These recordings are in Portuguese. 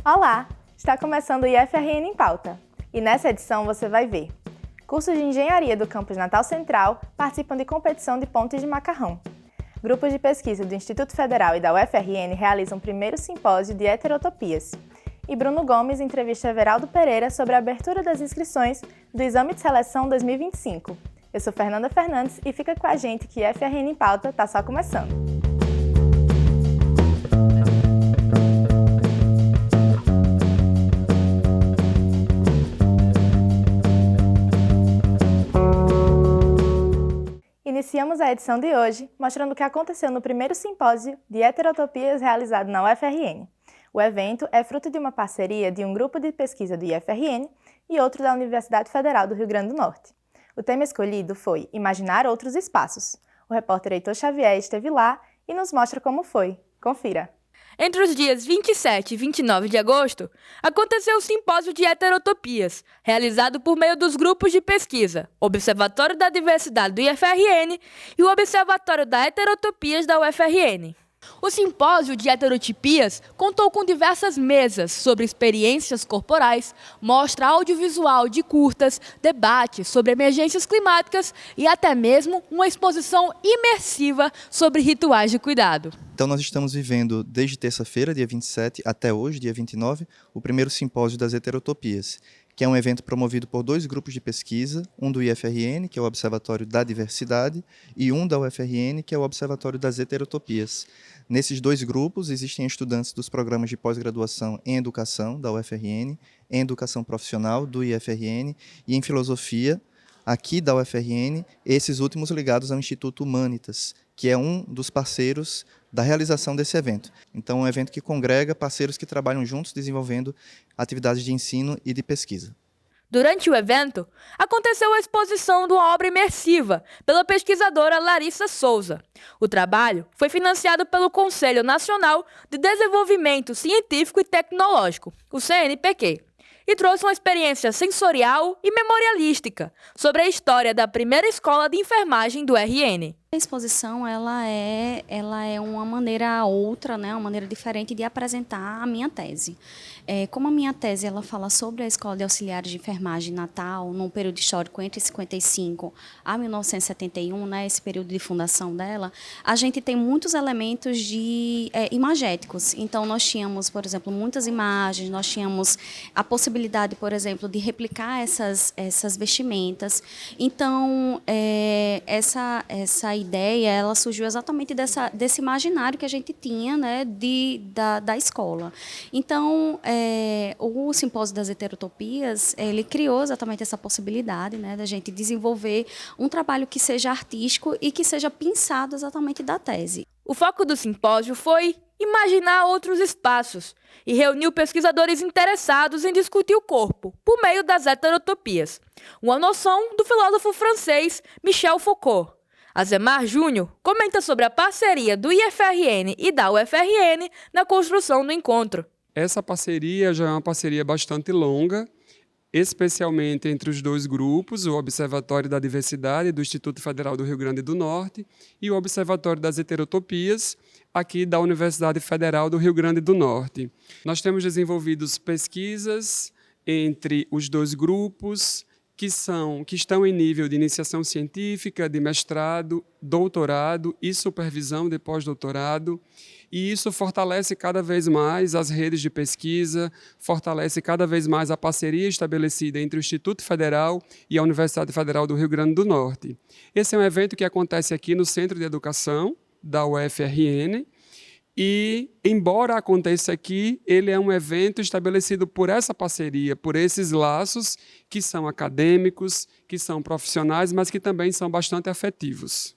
Olá! Está começando o IFRN em Pauta. E nessa edição você vai ver: cursos de engenharia do campus Natal Central participam de competição de pontes de macarrão. Grupos de pesquisa do Instituto Federal e da UFRN realizam o primeiro simpósio de heterotopias. E Bruno Gomes entrevista Everaldo Pereira sobre a abertura das inscrições do Exame de Seleção 2025. Eu sou Fernanda Fernandes e fica com a gente que IFRN em Pauta está só começando. Iniciamos a edição de hoje mostrando o que aconteceu no primeiro simpósio de heterotopias realizado na UFRN. O evento é fruto de uma parceria de um grupo de pesquisa do IFRN e outro da Universidade Federal do Rio Grande do Norte. O tema escolhido foi Imaginar Outros Espaços. O repórter Heitor Xavier esteve lá e nos mostra como foi. Confira! Entre os dias 27 e 29 de agosto, aconteceu o Simpósio de Heterotopias, realizado por meio dos grupos de pesquisa Observatório da Diversidade do IFRN e o Observatório da Heterotopias da UFRN. O Simpósio de Heterotopias contou com diversas mesas sobre experiências corporais, mostra audiovisual de curtas, debates sobre emergências climáticas e até mesmo uma exposição imersiva sobre rituais de cuidado. Então nós estamos vivendo desde terça-feira, dia 27, até hoje, dia 29, o primeiro Simpósio das Heterotopias, que é um evento promovido por dois grupos de pesquisa, um do IFRN, que é o Observatório da Diversidade, e um da UFRN, que é o Observatório das Heterotopias. Nesses dois grupos existem estudantes dos programas de pós-graduação em Educação, da UFRN, em Educação Profissional, do IFRN, e em Filosofia, aqui da UFRN, esses últimos ligados ao Instituto Humanitas, que é um dos parceiros da realização desse evento. Então, é um evento que congrega parceiros que trabalham juntos desenvolvendo atividades de ensino e de pesquisa. Durante o evento, aconteceu a exposição de uma obra imersiva pela pesquisadora Larissa Souza. O trabalho foi financiado pelo Conselho Nacional de Desenvolvimento Científico e Tecnológico, o CNPq, e trouxe uma experiência sensorial e memorialística sobre a história da primeira escola de enfermagem do RN. A exposição ela é uma maneira outra, né, uma maneira diferente de apresentar a minha tese. Como a minha tese ela fala sobre a Escola de Auxiliares de Enfermagem Natal, num período histórico entre 55 a 1971, né, esse período de fundação dela, a gente tem muitos elementos imagéticos. Então, nós tínhamos, por exemplo, muitas imagens, nós tínhamos a possibilidade, por exemplo, de replicar essas vestimentas. Então, essa ideia ela surgiu exatamente desse imaginário que a gente tinha, né, da escola. Então, o Simpósio das Heterotopias, ele criou exatamente essa possibilidade, né, da gente desenvolver um trabalho que seja artístico e que seja pensado exatamente da tese. O foco do simpósio foi imaginar outros espaços e reuniu pesquisadores interessados em discutir o corpo por meio das heterotopias, uma noção do filósofo francês Michel Foucault. Azemar Júnior comenta sobre a parceria do IFRN e da UFRN na construção do encontro. Essa parceria já é uma parceria bastante longa, especialmente entre os dois grupos, o Observatório da Diversidade do Instituto Federal do Rio Grande do Norte e o Observatório das Heterotopias, aqui da Universidade Federal do Rio Grande do Norte. Nós temos desenvolvido pesquisas entre os dois grupos, que estão em nível de iniciação científica, de mestrado, doutorado e supervisão de pós-doutorado, e isso fortalece cada vez mais as redes de pesquisa, fortalece cada vez mais a parceria estabelecida entre o Instituto Federal e a Universidade Federal do Rio Grande do Norte. Esse é um evento que acontece aqui no Centro de Educação da UFRN, e, embora aconteça aqui, ele é um evento estabelecido por essa parceria, por esses laços que são acadêmicos, que são profissionais, mas que também são bastante afetivos.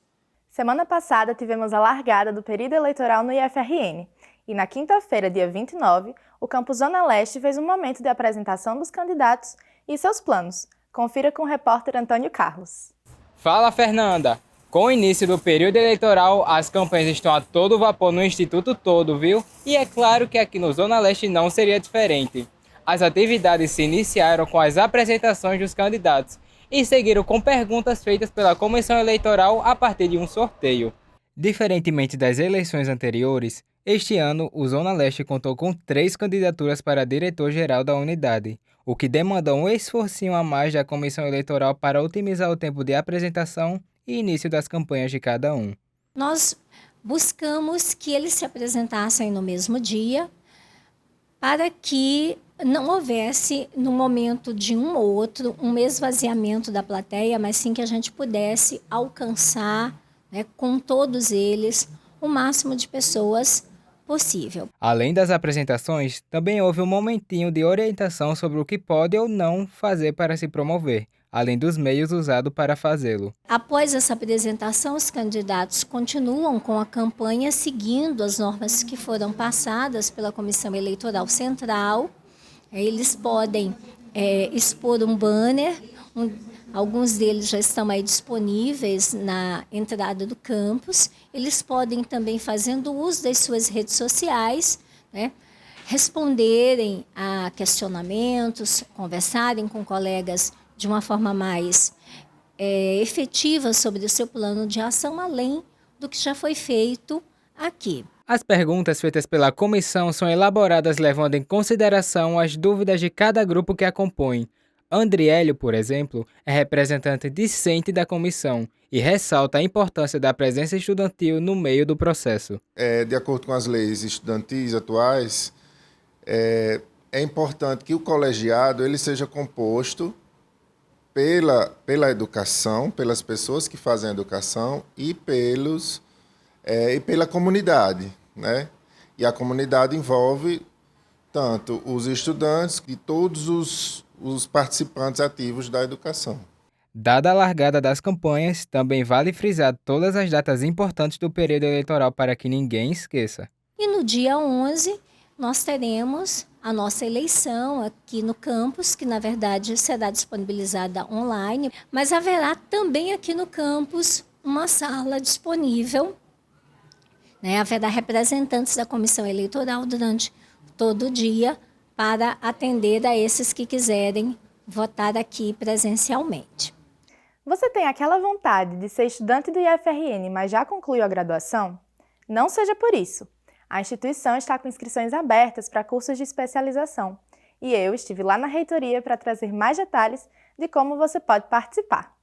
Semana passada tivemos a largada do período eleitoral no IFRN e na quinta-feira, dia 29, o campus Zona Leste fez um momento de apresentação dos candidatos e seus planos. Confira com o repórter Antônio Carlos. Fala, Fernanda! Com o início do período eleitoral, as campanhas estão a todo vapor no Instituto todo, viu? E é claro que aqui no Zona Leste não seria diferente. As atividades se iniciaram com as apresentações dos candidatos e seguiram com perguntas feitas pela Comissão Eleitoral a partir de um sorteio. Diferentemente das eleições anteriores, Este ano, o Zona Leste contou com 3 candidaturas para diretor-geral da unidade, o que demandou um esforcinho a mais da comissão eleitoral para otimizar o tempo de apresentação e início das campanhas de cada um. Nós buscamos que eles se apresentassem no mesmo dia, para que não houvesse, no momento de um ou outro, um esvaziamento da plateia, mas sim que a gente pudesse alcançar, né, com todos eles, o máximo de pessoas possível. Além das apresentações, também houve um momentinho de orientação sobre o que pode ou não fazer para se promover, além dos meios usados para fazê-lo. Após essa apresentação, os candidatos continuam com a campanha seguindo as normas que foram passadas pela Comissão Eleitoral Central. Eles podem expor um banner, alguns deles já estão aí disponíveis na entrada do campus. Eles podem também, fazendo uso das suas redes sociais, né, responderem a questionamentos, conversarem com colegas de uma forma mais efetiva sobre o seu plano de ação, além do que já foi feito aqui. As perguntas feitas pela comissão são elaboradas levando em consideração as dúvidas de cada grupo que a compõe. Andriélio, por exemplo, é representante discente da comissão e ressalta a importância da presença estudantil no meio do processo. De acordo com as leis estudantis atuais, é importante que o colegiado ele seja composto pela educação, pelas pessoas que fazem a educação e pela comunidade, né? E a comunidade envolve tanto os estudantes e todos os participantes ativos da educação. Dada a largada das campanhas, também vale frisar todas as datas importantes do período eleitoral para que ninguém esqueça. E no dia 11, nós teremos a nossa eleição aqui no campus, que na verdade será disponibilizada online, mas haverá também aqui no campus uma sala disponível, né? Haverá representantes da comissão eleitoral durante todo o dia para atender a esses que quiserem votar aqui presencialmente. Você tem aquela vontade de ser estudante do IFRN, mas já concluiu a graduação? Não seja por isso. A instituição está com inscrições abertas para cursos de especialização e eu estive lá na reitoria para trazer mais detalhes de como você pode participar.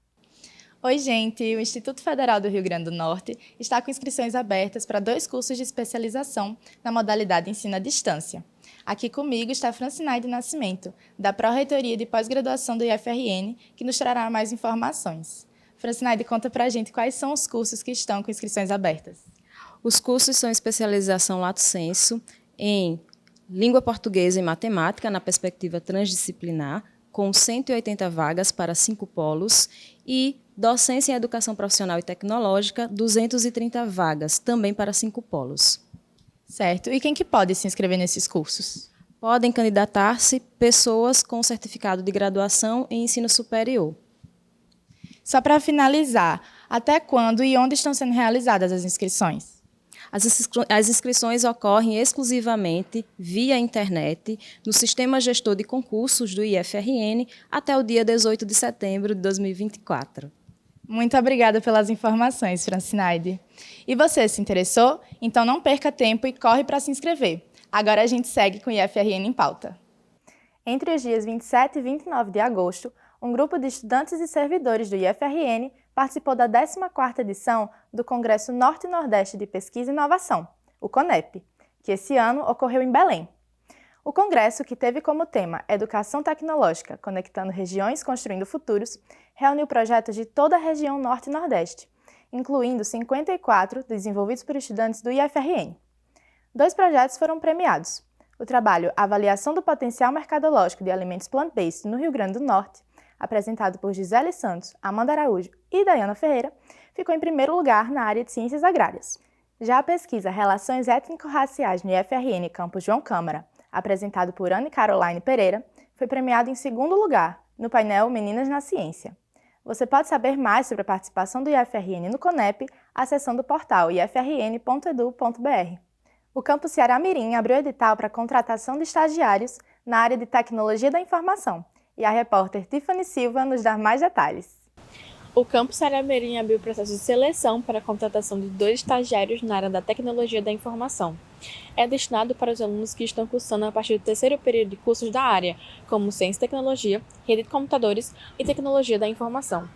Oi, gente! O Instituto Federal do Rio Grande do Norte está com inscrições abertas para 2 cursos de especialização na modalidade ensino à distância. Aqui comigo está a Francinaide Nascimento, da Pró-Reitoria de Pós-Graduação do IFRN, que nos trará mais informações. Francinaide, conta pra gente quais são os cursos que estão com inscrições abertas. Os cursos são especialização lato sensu em língua portuguesa e matemática na perspectiva transdisciplinar, com 180 vagas para 5 polos, e docência em educação profissional e tecnológica, 230 vagas, também para 5 polos. Certo. E quem que pode se inscrever nesses cursos? Podem candidatar-se pessoas com certificado de graduação em ensino superior. Só para finalizar, até quando e onde estão sendo realizadas as inscrições? As inscrições ocorrem exclusivamente via internet no Sistema Gestor de Concursos do IFRN até o dia 18 de setembro de 2024. Muito obrigada pelas informações, Francinaide. E você se interessou? Então não perca tempo e corre para se inscrever. Agora a gente segue com o IFRN em Pauta. Entre os dias 27 e 29 de agosto, um grupo de estudantes e servidores do IFRN participou da 14ª edição do Congresso Norte e Nordeste de Pesquisa e Inovação, o CONEP, que esse ano ocorreu em Belém. O congresso, que teve como tema Educação Tecnológica, conectando regiões construindo futuros, reuniu projetos de toda a região Norte e Nordeste, incluindo 54 desenvolvidos por estudantes do IFRN. 2 projetos foram premiados. O trabalho Avaliação do Potencial Mercadológico de Alimentos Plant-Based no Rio Grande do Norte, apresentado por Gisele Santos, Amanda Araújo e Dayana Ferreira, ficou em primeiro lugar na área de Ciências Agrárias. Já a pesquisa Relações Étnico-Raciais no IFRN Campus João Câmara, apresentado por Anne Caroline Pereira, foi premiado em segundo lugar, no painel Meninas na Ciência. Você pode saber mais sobre a participação do IFRN no CONEP acessando o portal ifrn.edu.br. O Campus Ceará Mirim abriu edital para contratação de estagiários na área de Tecnologia da Informação, e a repórter Tiffany Silva nos dá mais detalhes. O campus Saramirim abriu o processo de seleção para a contratação de 2 estagiários na área da tecnologia da informação. É destinado para os alunos que estão cursando a partir do 3º período de cursos da área, como Ciência e Tecnologia, Rede de Computadores e Tecnologia da Informação.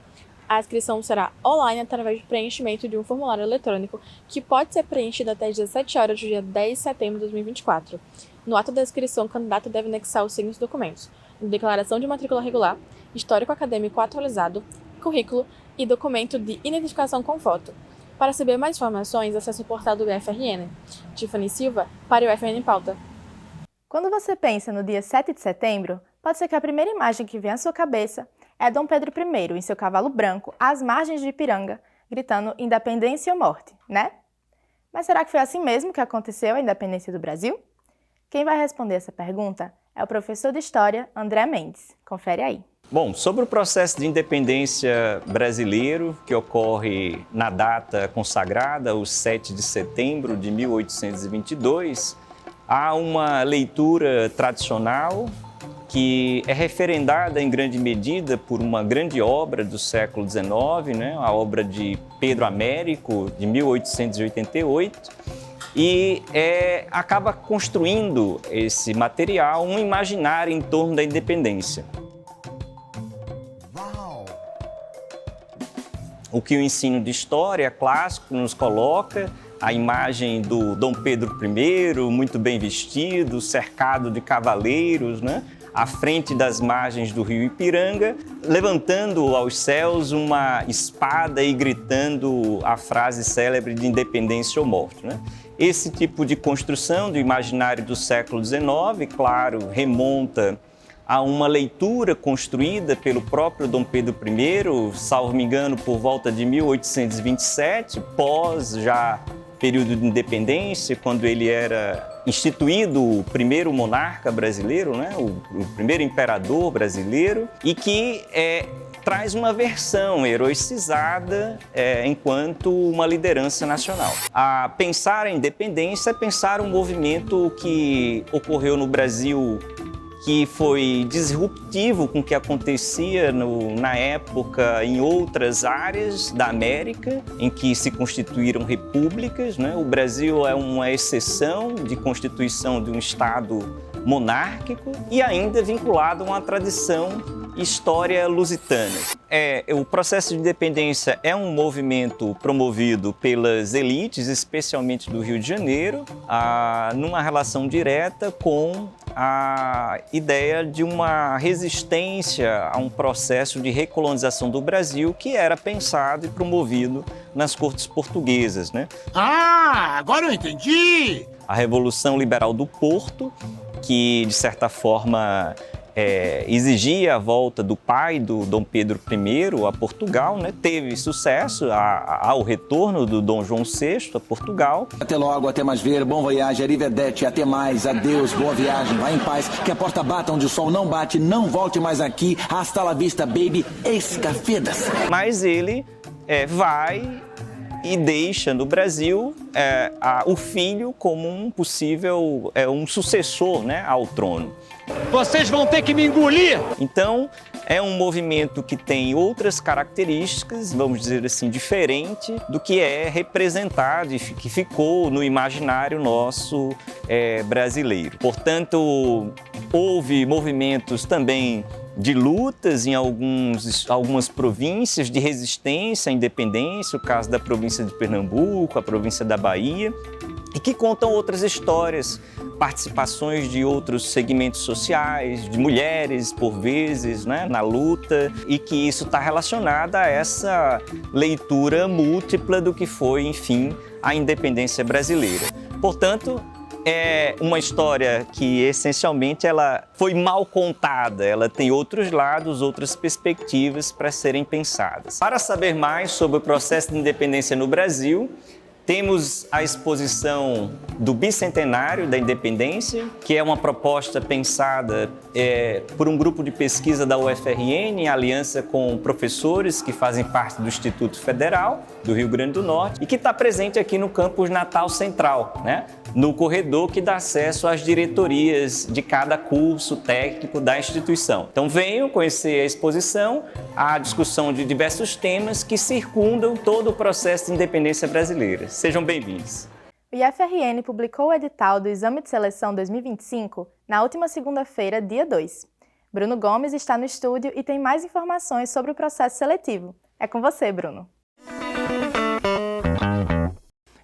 A inscrição será online através do preenchimento de um formulário eletrônico que pode ser preenchido até às 17 horas do dia 10 de setembro de 2024. No ato da inscrição, o candidato deve anexar os seguintes documentos: declaração de matrícula regular, histórico acadêmico atualizado, currículo e documento de identificação com foto. Para saber mais informações, acesse o portal do UFRN. Tiffany Silva, para o UFRN em Pauta. Quando você pensa no dia 7 de setembro, pode ser que a primeira imagem que vem à sua cabeça é Dom Pedro I em seu cavalo branco às margens de Ipiranga, gritando independência ou morte, né? Mas será que foi assim mesmo que aconteceu a independência do Brasil? Quem vai responder essa pergunta é o professor de História, André Mendes. Confere aí. Bom, sobre o processo de independência brasileiro, que ocorre na data consagrada, o 7 de setembro de 1822, há uma leitura tradicional que é referendada em grande medida por uma grande obra do século XIX, né, a obra de Pedro Américo, de 1888, e acaba construindo esse material um imaginário em torno da independência. O que o ensino de história clássico nos coloca, a imagem do Dom Pedro I, muito bem vestido, cercado de cavaleiros, né? À frente das margens do rio Ipiranga, levantando aos céus uma espada e gritando a frase célebre de independência ou morte, né? Esse tipo de construção do imaginário do século XIX, claro, remonta a uma leitura construída pelo próprio Dom Pedro I, salvo me engano, por volta de 1827, pós já período de independência, quando ele era instituído o primeiro monarca brasileiro, né? o primeiro imperador brasileiro, e que traz uma versão heroicizada enquanto uma liderança nacional. A pensar a independência é pensar um movimento que ocorreu no Brasil, que foi disruptivo com o que acontecia na época em outras áreas da América, em que se constituíram repúblicas, né? O Brasil é uma exceção de constituição de um Estado monárquico e ainda vinculado a uma tradição história lusitana. O processo de independência é um movimento promovido pelas elites, especialmente do Rio de Janeiro, numa relação direta com a ideia de uma resistência a um processo de recolonização do Brasil que era pensado e promovido nas cortes portuguesas, né? Ah, agora eu entendi! A Revolução Liberal do Porto, que de certa forma exigia a volta do pai do Dom Pedro I a Portugal, né? Teve sucesso ao retorno do Dom João VI a Portugal. Até logo, até mais ver, bom voyage, arrivederci, até mais, adeus, boa viagem, vá em paz, que a porta bata onde o sol não bate, não volte mais aqui, hasta la vista, baby, escafedas. Mas ele vai e deixa no Brasil o filho como um possível um sucessor, né, ao trono. Vocês vão ter que me engolir! Então, é um movimento que tem outras características, vamos dizer assim, diferente do que é representado e que ficou no imaginário nosso brasileiro. Portanto, houve movimentos também de lutas em algumas províncias de resistência à independência, o caso da província de Pernambuco, a província da Bahia, e que contam outras histórias, participações de outros segmentos sociais, de mulheres, por vezes, né, na luta, e que isso está relacionado a essa leitura múltipla do que foi, enfim, a independência brasileira. Portanto, é uma história que, essencialmente, ela foi mal contada, ela tem outros lados, outras perspectivas para serem pensadas. Para saber mais sobre o processo de independência no Brasil, Temos a exposição do Bicentenário da Independência, que é uma proposta pensada por um grupo de pesquisa da UFRN, em aliança com professores que fazem parte do Instituto Federal do Rio Grande do Norte e que está presente aqui no campus Natal Central, né? No corredor que dá acesso às diretorias de cada curso técnico da instituição. Então venham conhecer a exposição, a discussão de diversos temas que circundam todo o processo de independência brasileira. Sejam bem-vindos. O IFRN publicou o edital do Exame de Seleção 2025 na última segunda-feira, dia 2. Bruno Gomes está no estúdio e tem mais informações sobre o processo seletivo. É com você, Bruno.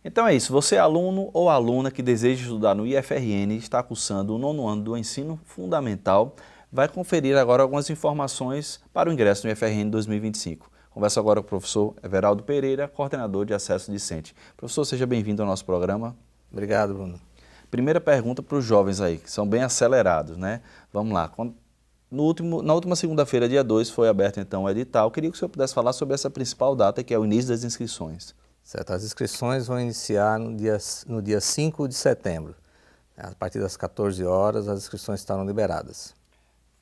Então é isso, você é aluno ou aluna que deseja estudar no IFRN e está cursando o 9º ano do ensino fundamental, vai conferir agora algumas informações para o ingresso no IFRN 2025. Converso agora com o professor Everaldo Pereira, coordenador de acesso discente. Professor, seja bem-vindo ao nosso programa. Obrigado, Bruno. Primeira pergunta para os jovens aí, que são bem acelerados, né? Vamos lá. Na última segunda-feira, dia 2, foi aberto então o edital. Queria que o senhor pudesse falar sobre essa principal data, que é o início das inscrições. Certo, as inscrições vão iniciar no dia 5 de setembro. A partir das 14 horas, as inscrições estarão liberadas.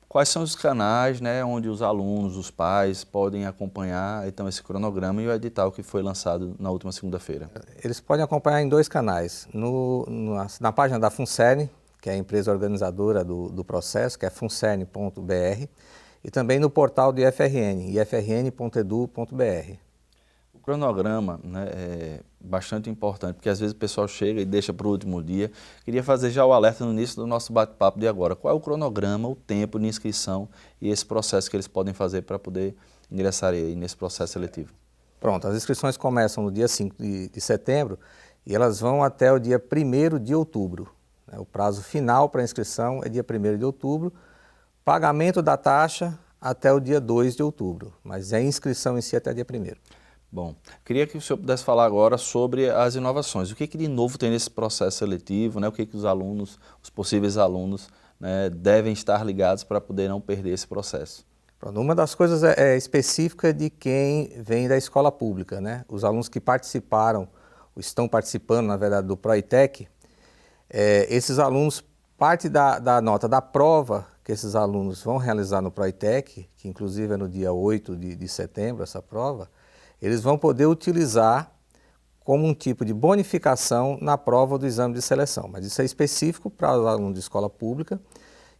Quais são os canais, né, onde os alunos, os pais podem acompanhar então esse cronograma e o edital que foi lançado na última segunda-feira? Eles podem acompanhar em 2 canais. Na página da FUNCERN, que é a empresa organizadora do processo, que é funcern.br, e também no portal do IFRN, ifrn.edu.br. O cronograma, né, é bastante importante, porque às vezes o pessoal chega e deixa para o último dia. Queria fazer já o alerta no início do nosso bate-papo de agora. Qual é o cronograma, o tempo de inscrição e esse processo que eles podem fazer para poder ingressar aí nesse processo seletivo? Pronto, as inscrições começam no dia 5 de setembro e elas vão até o dia 1º de outubro. O prazo final para a inscrição é dia 1º de outubro, pagamento da taxa até o dia 2 de outubro, mas é inscrição em si até dia 1º. Bom, queria que o senhor pudesse falar agora sobre as inovações. O que de novo tem nesse processo seletivo, né? O que os alunos, os possíveis alunos, né, devem estar ligados para poder não perder esse processo? Pronto, uma das coisas é específica de quem vem da escola pública, né? Os alunos que participaram, ou estão participando, na verdade, do PROITEC, esses alunos, parte da nota da prova que esses alunos vão realizar no PROITEC, que inclusive é no dia 8 de setembro essa prova, eles vão poder utilizar como um tipo de bonificação na prova do exame de seleção. Mas isso é específico para os alunos de escola pública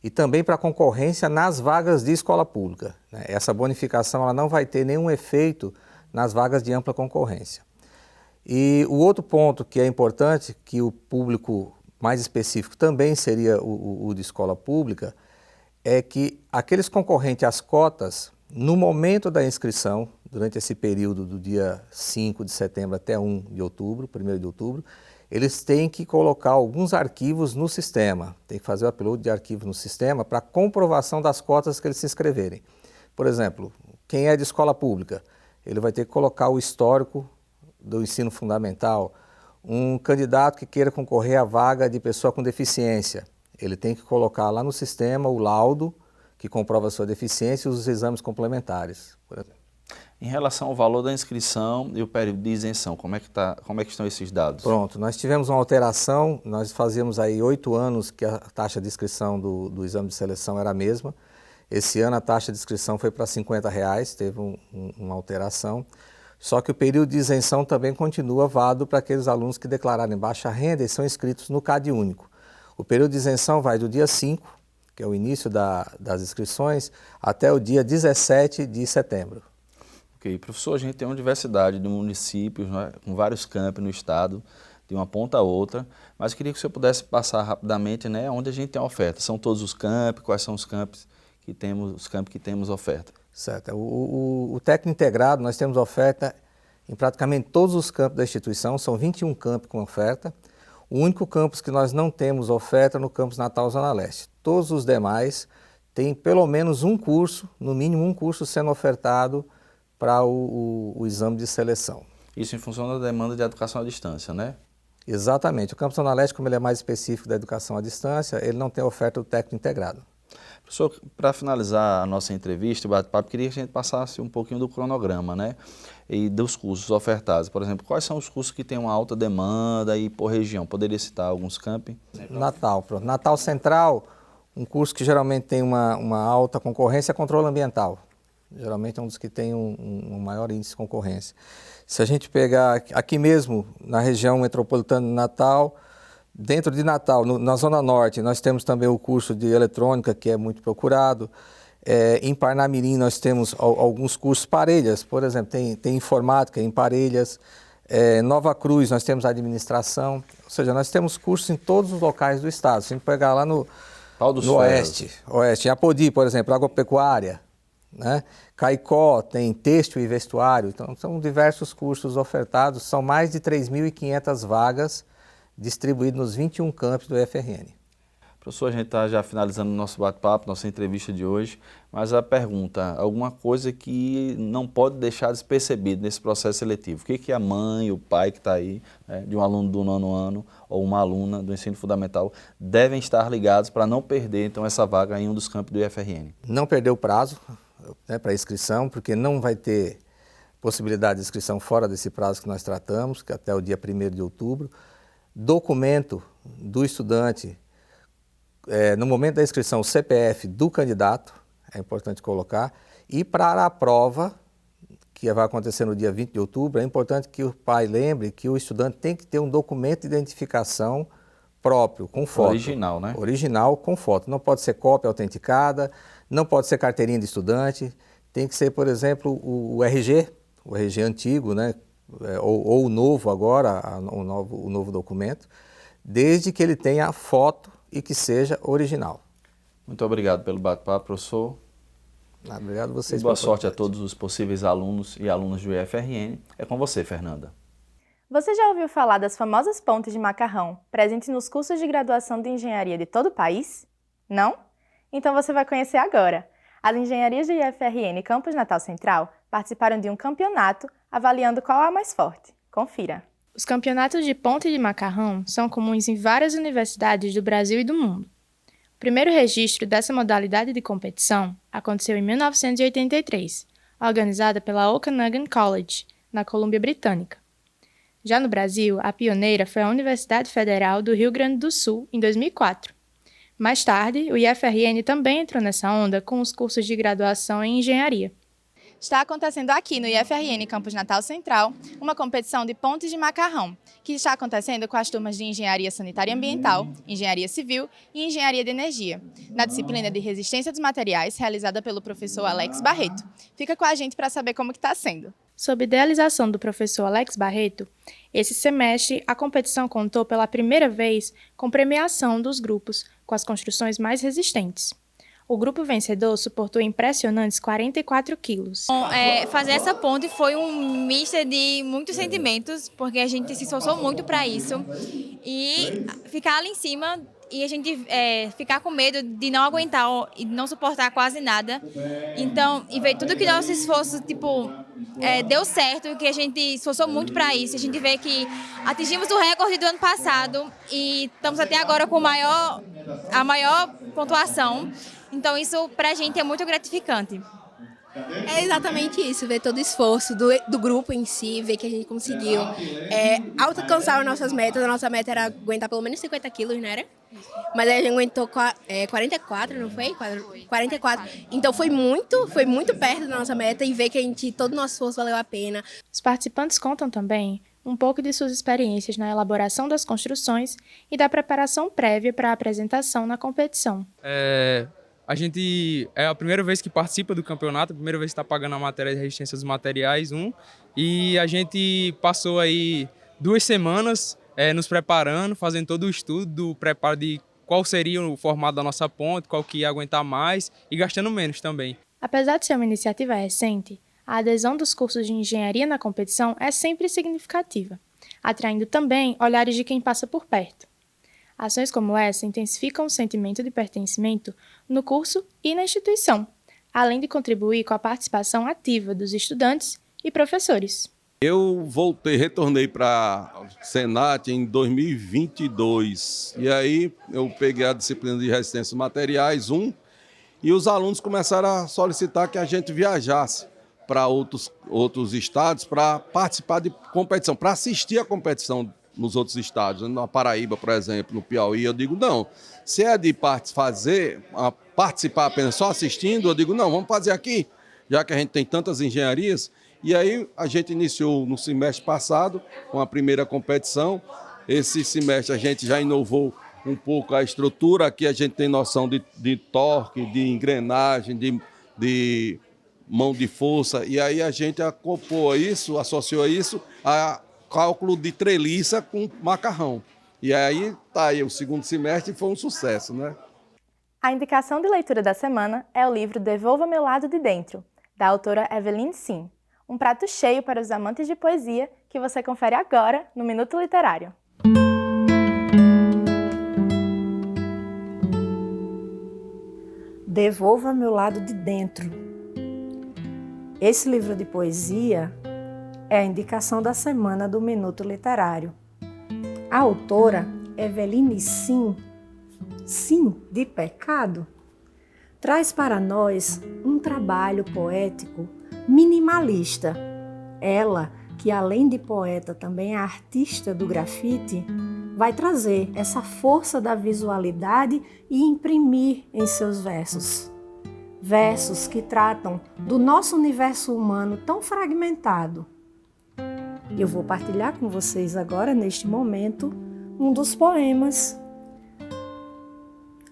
e também para a concorrência nas vagas de escola pública, né? Essa bonificação ela não vai ter nenhum efeito nas vagas de ampla concorrência. E o outro ponto que é importante, que o público mais específico também seria o de escola pública, é que aqueles concorrentes às cotas, no momento da inscrição, durante esse período do dia 5 de setembro até 1 de outubro, 1º de outubro, eles têm que colocar alguns arquivos no sistema, tem que fazer o upload de arquivos no sistema para comprovação das cotas que eles se inscreverem. Por exemplo, quem é de escola pública, ele vai ter que colocar o histórico do ensino fundamental. Um candidato que queira concorrer à vaga de pessoa com deficiência, ele tem que colocar lá no sistema o laudo que comprova a sua deficiência e os exames complementares, por exemplo. Em relação ao valor da inscrição e o período de isenção, como é que estão esses dados? Pronto, nós tivemos uma alteração, nós fazíamos aí 8 anos que a taxa de inscrição do exame de seleção era a mesma. Esse ano a taxa de inscrição foi para R$50, teve uma alteração. Só que o período de isenção também continua válido para aqueles alunos que declararem baixa renda e são inscritos no CadÚnico. O período de isenção vai do dia 5, que é o início das inscrições, até o dia 17 de setembro. Ok, professor, a gente tem uma diversidade de municípios, né, com vários campi no estado, de uma ponta a outra, mas queria que o senhor pudesse passar rapidamente, né, onde a gente tem oferta. São todos os campi, quais são os campi que temos oferta? Certo. O técnico integrado, nós temos oferta em praticamente todos os campos da instituição, são 21 campos com oferta. O único campus que nós não temos oferta é no campus Natal Zona Leste. Todos os demais têm pelo menos um curso, no mínimo um curso sendo ofertado para o exame de seleção. Isso em função da demanda de educação à distância, né? Exatamente. O campus Zona Leste, como ele é mais específico da educação à distância, ele não tem oferta do técnico integrado. Professor, para finalizar a nossa entrevista, o bate-papo, queria que a gente passasse um pouquinho do cronograma, né? E dos cursos ofertados. Por exemplo, quais são os cursos que têm uma alta demanda e por região? Poderia citar alguns campi? Natal, pronto. Natal Central, um curso que geralmente tem uma alta concorrência é controle ambiental. Geralmente é um dos que tem um maior índice de concorrência. Se a gente pegar aqui mesmo, na região metropolitana de Natal, dentro de Natal, na Zona Norte, nós temos também o curso de eletrônica, que é muito procurado. Em Parnamirim, nós temos alguns cursos Parelhas, por exemplo, tem informática em Parelhas. Nova Cruz, nós temos administração. Ou seja, nós temos cursos em todos os locais do estado. Se a gente pegar lá no oeste, em Apodi, por exemplo, agropecuária, né? Caicó tem têxtil e vestuário. Então, são diversos cursos ofertados. São mais de 3.500 vagas distribuídas nos 21 campos do IFRN. Professor, a gente está já finalizando o nosso bate-papo, nossa entrevista de hoje, mas a pergunta, alguma coisa que não pode deixar despercebido nesse processo seletivo? O que a mãe, o pai que está aí, né, de um aluno do 9º ano ou uma aluna do ensino fundamental, devem estar ligados para não perder, então, essa vaga em um dos campos do IFRN? Não perder o prazo, né, para inscrição, porque não vai ter possibilidade de inscrição fora desse prazo que nós tratamos, que é até o dia 1º de outubro. Documento do estudante, no momento da inscrição, o CPF do candidato, é importante colocar, e para a prova, que vai acontecer no dia 20 de outubro, é importante que o pai lembre que o estudante tem que ter um documento de identificação próprio, com foto. Original, né? Original, com foto. Não pode ser cópia autenticada, não pode ser carteirinha de estudante, tem que ser, por exemplo, o RG antigo, né? Ou o novo agora, o novo documento, desde que ele tenha a foto e que seja original. Muito obrigado pelo bate-papo, professor. Obrigado a vocês. E boa sorte a todos os possíveis alunos e alunas do IFRN. É com você, Fernanda. Você já ouviu falar das famosas pontes de macarrão, presentes nos cursos de graduação de engenharia de todo o país? Não? Então você vai conhecer agora. As engenharias do IFRN Campus Natal Central participaram de um campeonato avaliando qual é a mais forte. Confira. Os campeonatos de ponte de macarrão são comuns em várias universidades do Brasil e do mundo. O primeiro registro dessa modalidade de competição aconteceu em 1983, organizada pela Okanagan College, na Colômbia Britânica. Já no Brasil, a pioneira foi a Universidade Federal do Rio Grande do Sul, em 2004. Mais tarde, o IFRN também entrou nessa onda com os cursos de graduação em engenharia. Está acontecendo aqui no IFRN Campus Natal Central uma competição de pontes de macarrão, que está acontecendo com as turmas de Engenharia Sanitária e Ambiental, Engenharia Civil e Engenharia de Energia, na disciplina de Resistência dos Materiais, realizada pelo professor Alex Barreto. Fica com a gente para saber como que está sendo. Sob idealização do professor Alex Barreto, esse semestre a competição contou pela primeira vez com premiação dos grupos com as construções mais resistentes. O grupo vencedor suportou impressionantes 44 quilos. Fazer essa ponte foi um misto de muitos sentimentos, porque a gente se esforçou muito para isso. E ficar ali em cima e a gente ficar com medo de não aguentar e não suportar quase nada. Então, e ver tudo que nosso esforço, deu certo, que a gente esforçou muito para isso. A gente vê que atingimos o recorde do ano passado e estamos até agora com a maior pontuação. Então, isso para a gente é muito gratificante. É exatamente isso, ver todo o esforço do grupo em si, ver que a gente conseguiu alcançar as nossas metas. A nossa meta era aguentar pelo menos 50 quilos, não era? Mas a gente aguentou 44, não foi? 44. Então foi muito perto da nossa meta e ver que todo o nosso esforço valeu a pena. Os participantes contam também um pouco de suas experiências na elaboração das construções e da preparação prévia para a apresentação na competição. A gente é a primeira vez que participa do campeonato, a primeira vez que está pagando a matéria de resistência dos materiais 1, e a gente passou aí 2 semanas nos preparando, fazendo todo o estudo do preparo de qual seria o formato da nossa ponte, qual que ia aguentar mais e gastando menos também. Apesar de ser uma iniciativa recente, a adesão dos cursos de engenharia na competição é sempre significativa, atraindo também olhares de quem passa por perto. Ações como essa intensificam o sentimento de pertencimento no curso e na instituição, além de contribuir com a participação ativa dos estudantes e professores. Eu retornei para o Senat em 2022, e aí eu peguei a disciplina de resistência dos materiais 1 e os alunos começaram a solicitar que a gente viajasse para outros estados para participar de competição, para assistir a competição nos outros estados. Na Paraíba, por exemplo, no Piauí, eu digo, não, se é de participar apenas só assistindo, eu digo, não, vamos fazer aqui, já que a gente tem tantas engenharias. E aí a gente iniciou no semestre passado com a primeira competição. Esse semestre a gente já inovou um pouco a estrutura, aqui a gente tem noção de torque, de engrenagem, de mão de força, e aí a gente associou isso a cálculo de treliça com macarrão. E aí tá aí, o segundo semestre foi um sucesso, né? A indicação de leitura da semana é o livro Devolva Meu Lado de Dentro, da autora Eveline Sim. Um prato cheio para os amantes de poesia que você confere agora no Minuto Literário. Devolva Meu Lado de Dentro. Esse livro de poesia é a indicação da semana do Minuto Literário. A autora, Eveline Sim, Sim de pecado, traz para nós um trabalho poético minimalista. Ela, que além de poeta também é artista do grafite, vai trazer essa força da visualidade e imprimir em seus versos. Versos que tratam do nosso universo humano tão fragmentado. Eu vou partilhar com vocês agora, neste momento, um dos poemas.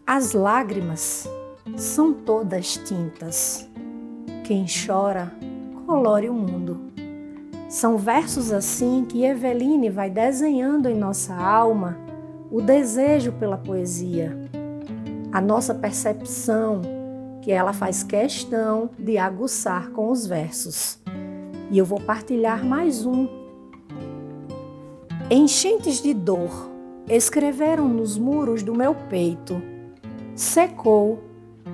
As lágrimas são todas tintas. Quem chora, colore o mundo. São versos assim que Eveline vai desenhando em nossa alma o desejo pela poesia, a nossa percepção, que ela faz questão de aguçar com os versos. E eu vou partilhar mais um. Enchentes de dor escreveram nos muros do meu peito. Secou,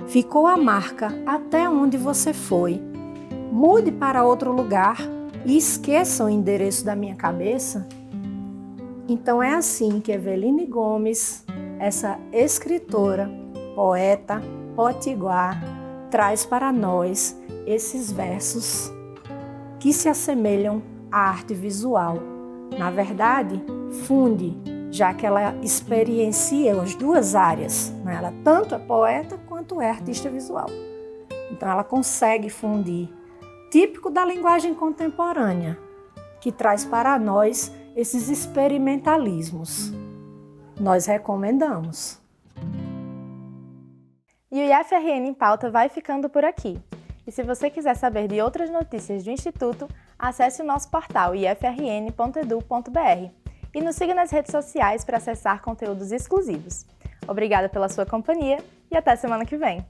ficou a marca até onde você foi. Mude para outro lugar e esqueça o endereço da minha cabeça. Então é assim que Eveline Gomes, essa escritora, poeta, potiguar, traz para nós esses versos que se assemelham à arte visual. Na verdade, funde, já que ela experiencia as duas áreas, né? Ela tanto é poeta quanto é artista visual. Então ela consegue fundir, típico da linguagem contemporânea, que traz para nós esses experimentalismos. Nós recomendamos. E o IFRN em Pauta vai ficando por aqui. E se você quiser saber de outras notícias do Instituto, acesse o nosso portal ifrn.edu.br e nos siga nas redes sociais para acessar conteúdos exclusivos. Obrigada pela sua companhia e até semana que vem!